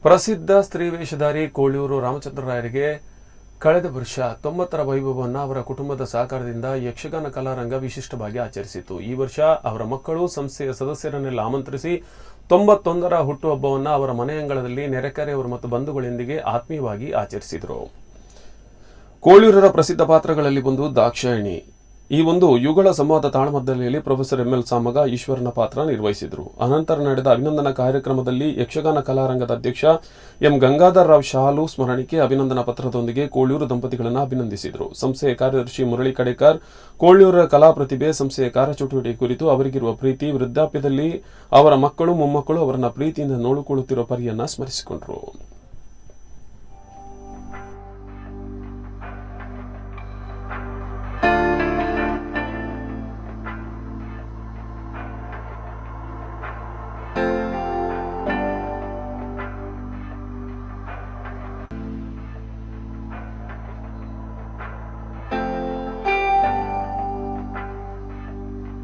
ಪ್ರಸಿದ್ಧ ಸ್ತ್ರೀ ವೇಷಧಾರಿ ಕೋಳಿಯೂರು ರಾಮಚಂದ್ರರಾಯರಿಗೆ ಕಳೆದ ವರ್ಷ 90ರ ವೈಭವವನ್ನು ಅವರ ಕುಟುಂಬದ ಸಹಕಾರದಿಂದ ಯಕ್ಷಗಾನ ಕಲಾರಂಗ ವಿಶಿಷ್ಟವಾಗಿ ಆಚರಿಸಿತು. ಈ ವರ್ಷ ಅವರ ಮಕ್ಕಳು ಸಂಸ್ಥೆಯ ಸದಸ್ಯರನ್ನೆಲ್ಲ ಆಮಂತ್ರಿಸಿ 91ರ ಹುಟ್ಟುಹಬ್ಬವನ್ನು ಅವರ ಮನೆಯಂಗಳದಲ್ಲಿ ನೆರೆಕರೆಯವರು ಮತ್ತು ಬಂಧುಗಳೊಂದಿಗೆ ಆತ್ಮೀಯವಾಗಿ ಆಚರಿಸಿದರು. ಕೋಳಿಯೂರರ ಪ್ರಸಿದ್ಧ ಪಾತ್ರಗಳಲ್ಲಿ ಒಂದು ದಾಕ್ಷಾಯಿಣಿ. ಈ ಒಂದು ಯುಗಳ ಸಂವಾದ ತಾಳಮದ್ದಲೆಯಲ್ಲಿ ಪ್ರೊಫೆಸರ್ ಎಂ.ಎಲ್. ಸಾಮಗ ಈಶ್ವರನ ಪಾತ್ರ ನಿರ್ವಹಿಸಿದರು. ಅನಂತರ ನಡೆದ ಅಭಿನಂದನಾ ಕಾರ್ಯಕ್ರಮದಲ್ಲಿ ಯಕ್ಷಗಾನ ಕಲಾರಂಗದ ಅಧ್ಯಕ್ಷ ಎಂ. ಗಂಗಾಧರ್ ರಾವ್ ಶಾಲು ಸ್ಮರಣಿಕೆ ಅಭಿನಂದನಾ ಪತ್ರದೊಂದಿಗೆ ಕೋಳಿಯೂರು ದಂಪತಿಗಳನ್ನು ಅಭಿನಂದಿಸಿದರು. ಸಂಸ್ಥೆಯ ಕಾರ್ಯದರ್ಶಿ ಮುರಳಿ ಕಡೇಕರ್ ಕೋಳಿಯೂರ ಕಲಾ ಪ್ರತಿಭೆ, ಸಂಸ್ಥೆಯ ಕಾರ್ಯಚಟುವಟಿಕೆ ಕುರಿತು ಅವರಿಗಿರುವ ಪ್ರೀತಿ, ವೃದ್ಧಾಪ್ಯದಲ್ಲಿ ಅವರ ಮಕ್ಕಳು ಮೊಮ್ಮಕ್ಕಳು ಅವರನ್ನ ಪ್ರೀತಿಯಿಂದ ನೋಡಿಕೊಳ್ಳುತ್ತಿರುವ ಪರಿಯನ್ನ ಸ್ಮರಿಸಿಕೊಂಡರು.